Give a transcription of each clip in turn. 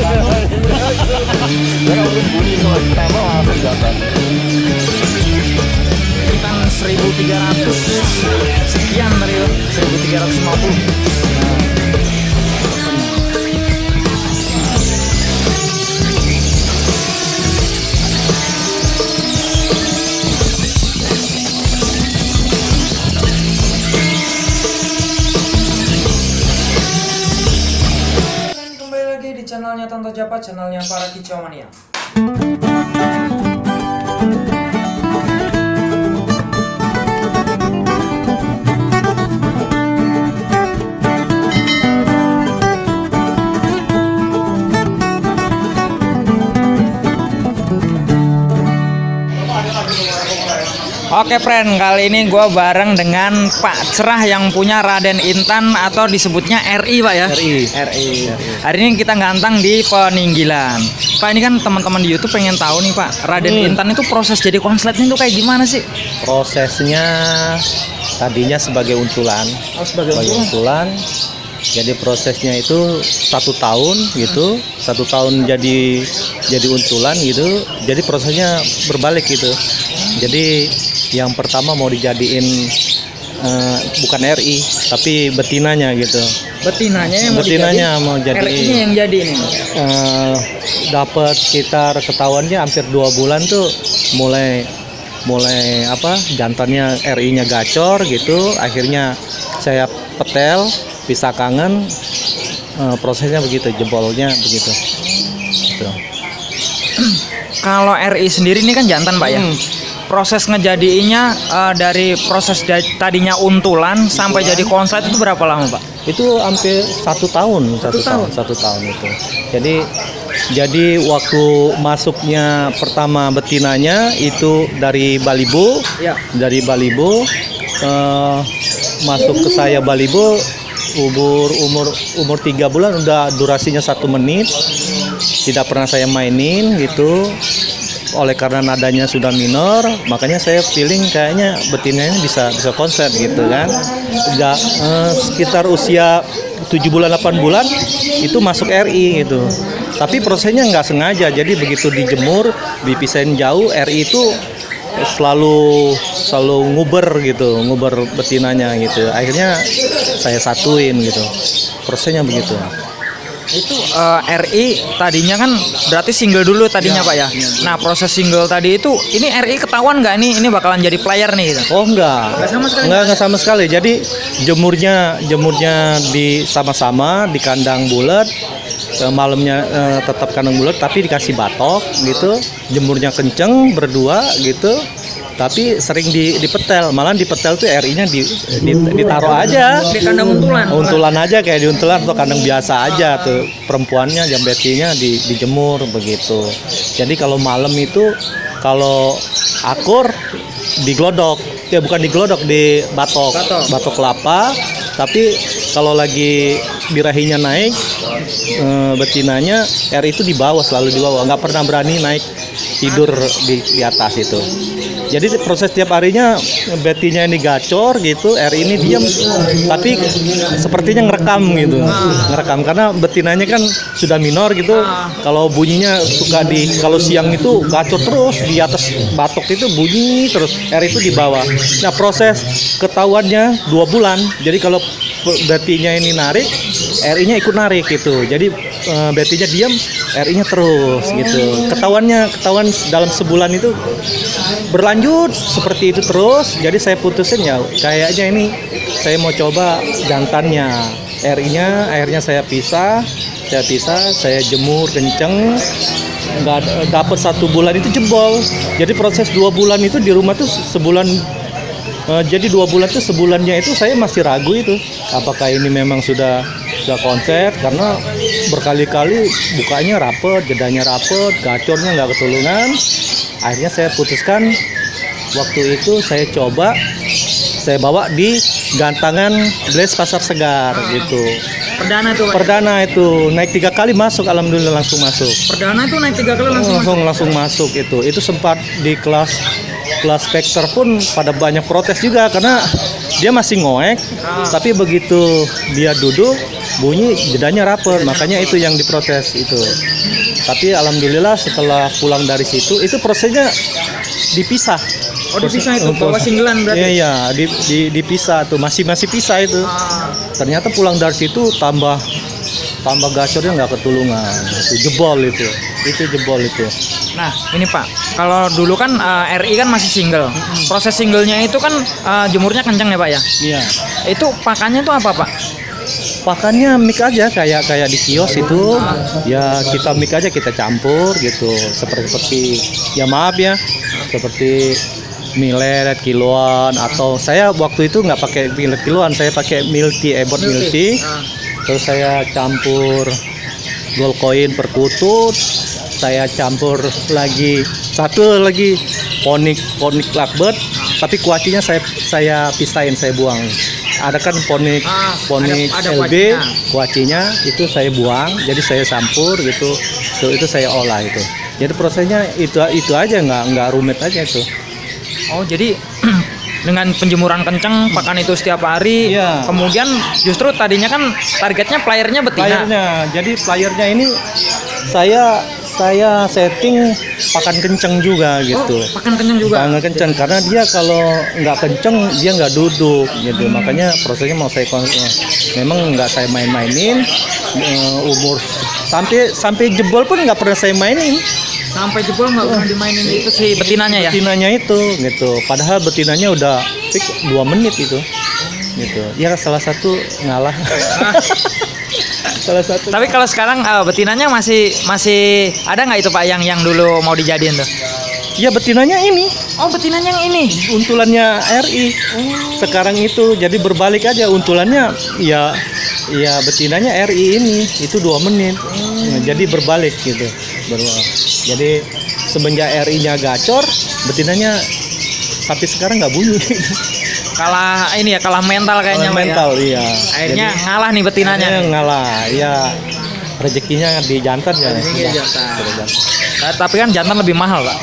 Kan 1300 sekian dari 1350. Kembali lagi di channelnya Tonto Japa, channelnya para kicau mania. Oke friend, kali ini gue bareng dengan Pak Cerah yang punya Raden Intan atau disebutnya RI Pak ya? RI. Hari ini kita gantang di Peninggilan. Pak, ini kan teman-teman di YouTube pengen tahu nih Pak, Raden Intan itu proses jadi konsletnya itu kayak gimana sih? Prosesnya tadinya sebagai untulan. Oh, sebagai untulan. Jadi prosesnya itu 1 tahun gitu, 1 tahun jadi untulan gitu. Jadi prosesnya berbalik gitu. Jadi yang pertama mau dijadiin bukan RI tapi betinanya gitu. Betinanya mau jadi. RI-nya yang jadi ini. Dapat sekitar ketahuannya hampir 2 bulan tuh mulai apa jantannya RI-nya gacor gitu. Akhirnya saya petel, pisah kangen, prosesnya begitu, jempolnya begitu. Gitu. Kalau RI sendiri ini kan jantan Pak ya. Proses ngejadiinnya dari proses tadinya untulan sampai jadi konslet itu berapa lama Pak? Itu hampir 1 tahun, 1 tahun itu. Jadi waktu masuknya pertama betinanya itu dari Balibo, dari Balibo masuk ke saya Balibo umur 3 bulan udah durasinya 1 menit, tidak pernah saya mainin gitu. Oleh karena nadanya sudah minor, makanya saya feeling kayaknya betinanya bisa konslet gitu kan. Sekitar usia 7 bulan 8 bulan itu masuk RI gitu. Tapi prosesnya nggak sengaja, jadi begitu dijemur, dipisahin jauh, RI itu selalu nguber gitu, nguber betinanya gitu. Akhirnya saya satuin gitu. Prosesnya begitu. Itu RI tadinya kan berarti single dulu tadinya Pak ya. Nah proses single tadi itu ini RI ketahuan nggak nih ini bakalan jadi player nih gitu? Oh enggak sama sekali. Jadi jemurnya di sama-sama di kandang bulat, malamnya tetap kandang bulat tapi dikasih batok gitu. Jemurnya kenceng berdua gitu. Tapi sering dipetel, malah dipetel tuh RI-nya ditaruh aja di kandang untulan aja kayak di untulan atau kandang biasa aja tuh, perempuannya jambetinya dijemur begitu. Jadi kalau malam itu kalau akur diglodok, ya bukan diglodok, di batok kelapa. Tapi kalau lagi birahinya naik, betinanya RI itu selalu di bawah, nggak pernah berani naik tidur di atas itu. Jadi proses tiap harinya betinya ini gacor gitu, RI ini diam, tapi sepertinya ngerekam gitu, karena betinanya kan sudah minor gitu. Kalau bunyinya suka kalau siang itu gacor terus di atas batok itu bunyi terus, RI itu di bawah. Nah proses ketahuannya 2 bulan. Jadi kalau betinya ini narik, RI-nya ikut narik gitu. Jadi betinya diam, RI-nya terus gitu. Ketahuan dalam sebulan itu berlanjut seperti itu terus. Jadi saya putusin ya kayaknya ini saya mau coba jantannya, RI-nya. Akhirnya saya pisah, saya jemur kenceng, nggak dapet 1 bulan itu jebol. Jadi proses 2 bulan itu di rumah tuh sebulan. Jadi 2 bulan itu sebulannya itu saya masih ragu itu apakah ini memang sudah konslet, karena berkali-kali bukanya rapet, jedanya rapet, gacornya nggak ketulungan. Akhirnya saya putuskan waktu itu saya coba, saya bawa di gantangan Blaze Pasar Segar gitu. Perdana itu naik 3 kali masuk, alhamdulillah langsung masuk. Perdana itu naik 3 kali langsung masuk itu sempat di kelas Spectre pun pada banyak protes juga karena dia masih ngoek, tapi begitu dia duduk bunyi jedanya rapet, makanya itu yang diprotes itu. Tapi alhamdulillah setelah pulang dari situ itu prosesnya dipisah. Oh, dipisah itu bawa singgelan berarti. Iya, dipisah tuh, masih pisah itu. Ternyata pulang dari situ tambah gacornya nggak ketulungan. Itu jebol itu jebol itu. Nah, ini Pak, kalau dulu kan RI kan masih single. Proses singlenya itu kan jemurnya kencang ya Pak ya? Iya. Itu pakannya tuh apa Pak? Pakannya mix aja kayak di kios itu. Ya kita mix aja, kita campur gitu. Seperti ya maaf ya, seperti millet kiloan, atau saya waktu itu nggak pakai millet kiloan, saya pakai milti, ebot milti. Terus saya campur gold coin perkutut, saya campur lagi satu lagi ponik lakbet, tapi kuacinya saya pisahin, saya buang. Ada kan ponik ada LB, kuacinya itu saya buang, jadi saya campur gitu. Itu saya olah itu. Jadi prosesnya itu aja, nggak rumit aja itu. Oh, jadi dengan penjemuran kencang, pakan itu setiap hari. Iya. Kemudian justru tadinya kan targetnya playernya betina. Jadi playernya ini saya setting pakan kenceng juga gitu. Oh, pakan kenceng juga. Pakan kenceng karena dia kalau nggak kenceng dia nggak duduk gitu. Makanya prosesnya mau saya memang nggak saya main-mainin, umur sampai jebol pun nggak pernah saya mainin. Sampai jebol nggak pernah dimainin itu si betinanya ya? Betinanya itu gitu. Padahal betinanya udah fix 2 menit itu. Gitu. Ya salah satu ngalah. Salah satu. Tapi kalau sekarang betinanya masih ada nggak itu Pak yang dulu mau dijadiin tuh? Ya betinanya ini. Oh, betinanya yang ini. Untulannya RI. Sekarang itu jadi berbalik aja untulannya ya betinanya RI ini itu 2 menit. Nah, jadi berbalik gitu. Jadi semenjak RI-nya gacor, betinanya sampai sekarang nggak bunyi. Kalah mental kayaknya. Mental ya. Iya. Akhirnya ngalah nih betinanya. Ngalah. Ya rezekinya di jantan ya. Tapi kan jantan lebih mahal Pak.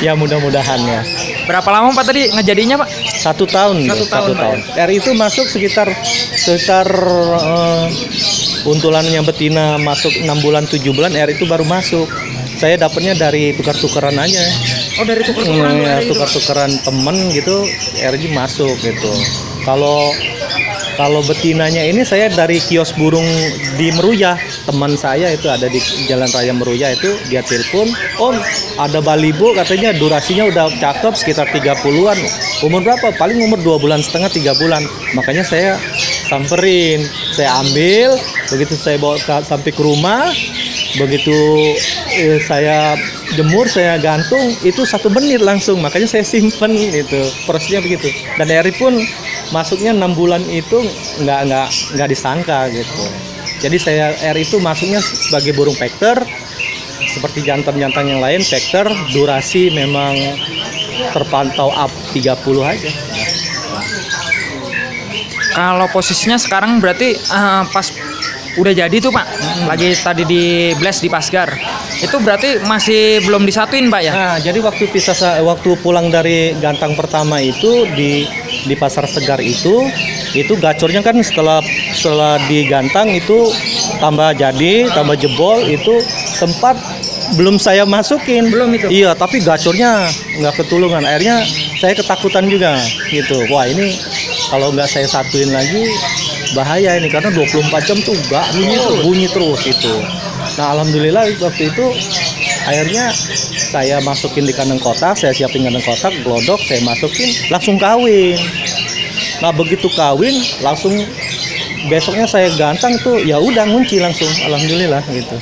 Ya mudah-mudahan ya. Berapa lama Pak tadi ngejadinya Pak? 1 tahun. 1 tahun. RI itu masuk sekitar untulannya betina masuk 6 bulan 7 bulan, RI itu baru masuk. Saya dapatnya dari tukar-tukaran aja. Oh, dari tukar-tukaran. Ya, tukar-tukaran temen gitu, RI masuk gitu. Kalau betinanya ini saya dari kios burung di Meruya, teman saya itu ada di Jalan Raya Meruya itu, dia telepon, "Om, ada balibo katanya durasinya udah cakep sekitar 30-an. Umur berapa? Paling umur 2 bulan setengah 3 bulan." Makanya saya samperin, saya ambil, begitu saya bawa sampai ke rumah, begitu saya jemur, saya gantung, itu 1 menit langsung. Makanya saya simpen itu. Prosesnya begitu. Dan RI pun masuknya 6 bulan itu nggak disangka gitu. Jadi saya RI itu masuknya sebagai burung pekter, seperti jantan-jantan yang lain pekter, durasi memang terpantau up 30 aja. Kalau posisinya sekarang berarti pas udah jadi tuh Pak, lagi tadi di blast di Pasgar, itu berarti masih belum disatuin Pak ya? Nah, jadi waktu pulang dari gantang pertama itu di Pasar Segar itu gacornya kan setelah digantang itu tambah jebol, itu sempat belum saya masukin. Belum itu? Iya, tapi gacornya nggak ketulungan. Akhirnya saya ketakutan juga gitu. Wah, ini kalau nggak saya satuin lagi bahaya ini, karena 24 jam tuh bunyi terus itu. Nah, alhamdulillah waktu itu akhirnya saya masukin di kandang kotak, saya siapin kandang kotak, glodok, saya masukin, langsung kawin. Nah, begitu kawin langsung besoknya saya gantang tuh, ya udah ngunci langsung, alhamdulillah gitu.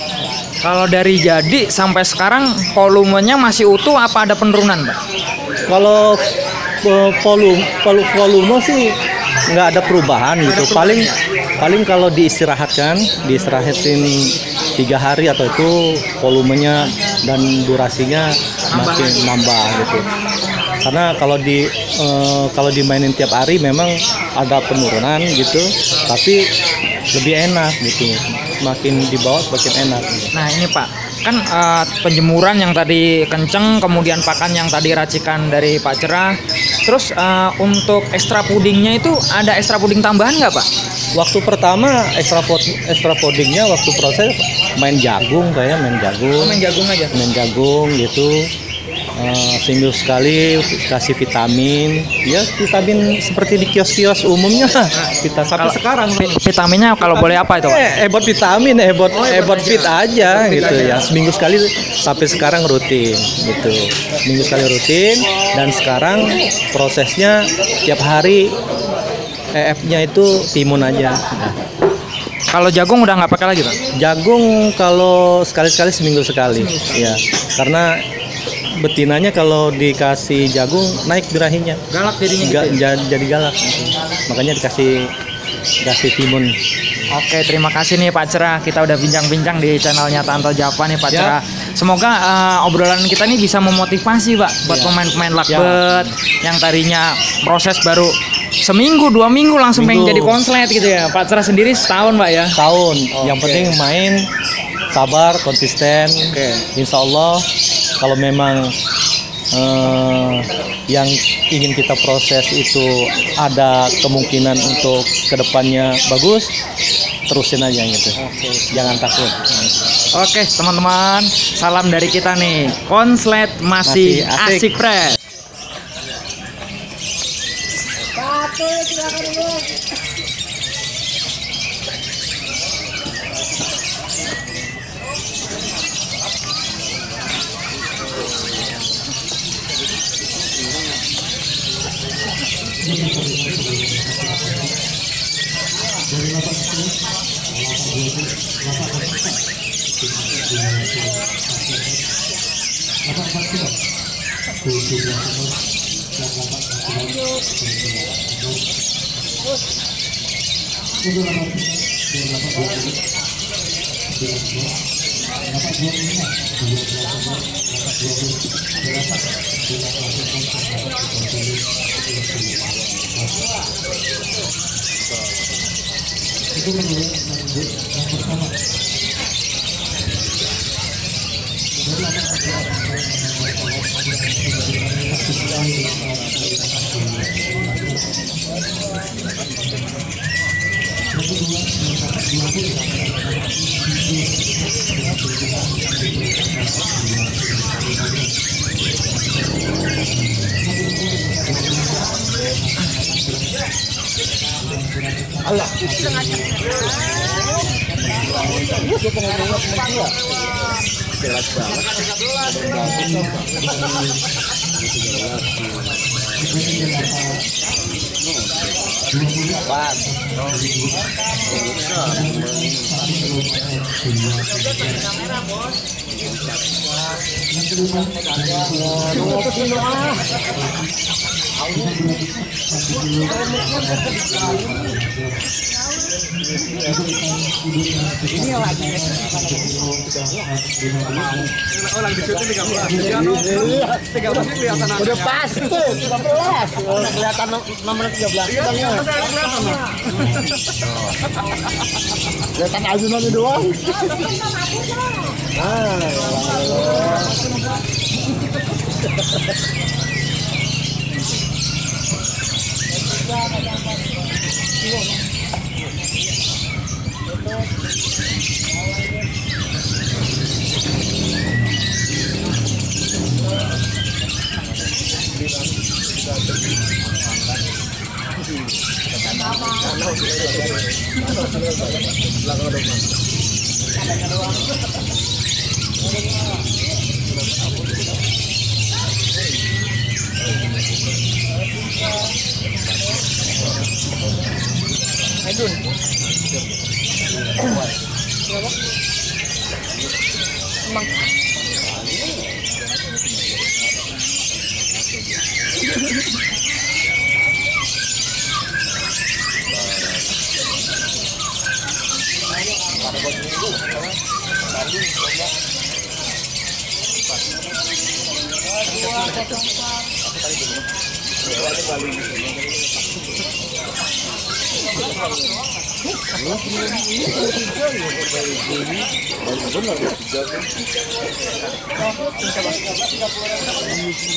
Kalau dari jadi sampai sekarang volumenya masih utuh apa ada penurunan Pak? Kalau volume sih nggak ada perubahan gitu. Paling kalau diistirahatin 3 hari atau itu volumenya dan durasinya makin nambah gitu. Karena kalau dimainin tiap hari memang ada penurunan gitu, tapi lebih enak gitu. Semakin di bawah semakin enak gitu. Nah, ini Pak, kan penjemuran yang tadi kenceng, kemudian pakan yang tadi racikan dari Pak Cerah. Terus untuk ekstra pudingnya itu ada ekstra puding tambahan nggak Pak? Waktu pertama extra podingnya waktu proses main jagung kayak main jagung. Main jagung aja. Main jagung gitu. Seminggu sekali kasih vitamin, ya vitamin seperti di kios-kios umumnya kita sampai sekarang. Vitaminnya kalau boleh apa itu, Pak? Ebot vitamin, ebot fit aja gitu ya. Seminggu sekali sampai sekarang rutin gitu. Seminggu sekali rutin dan sekarang prosesnya tiap hari EF-nya itu timun aja. Kalau jagung udah nggak pakai lagi, Pak? Jagung kalau sekali-sekali seminggu sekali, ya karena betinanya kalau dikasih jagung naik birahinya, Galak jadinya gitu. jadi galak, makanya dikasih timun. Oke, terima kasih nih Pak Cerah. Kita udah bincang-bincang di channelnya Tanto Java nih Pak Cerah. Semoga obrolan kita nih bisa memotivasi Pak buat pemain-pemain lakbet yang tadinya proses baru seminggu 2 minggu langsung pengen jadi konslet gitu ya. Pak Cerah sendiri setahun Pak ya. Tahun. Yang penting main, sabar, konsisten. Insya Allah kalau memang yang ingin kita proses itu ada kemungkinan untuk kedepannya bagus, terusin aja gitu. Jangan takut. Oke teman-teman, salam dari kita nih. Konslet masih asik pres. Udah pas itu 13. Kelihatan nomor 13. Kelihatan ajunannya doang.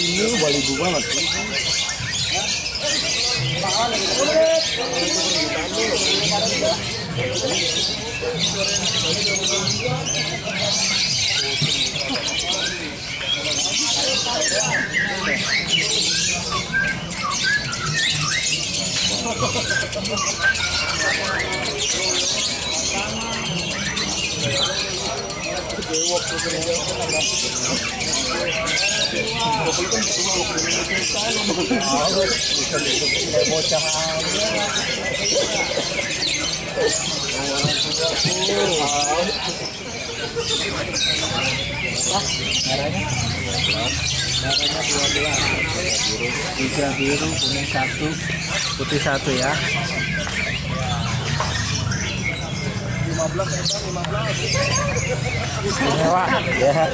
Ini balik banget. Hijau biru, kuning satu, putih satu ya. 15 Istimewa. ya.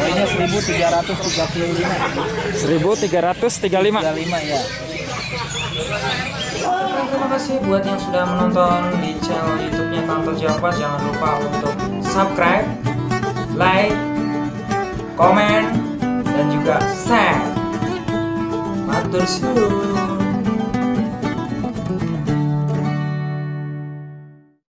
Ini 1335. 1335. Ya. Terima kasih buat yang sudah menonton di channel YouTube-nya Tanto Jampas. Jangan lupa untuk subscribe, like, komen, dan juga share. Matur suwun.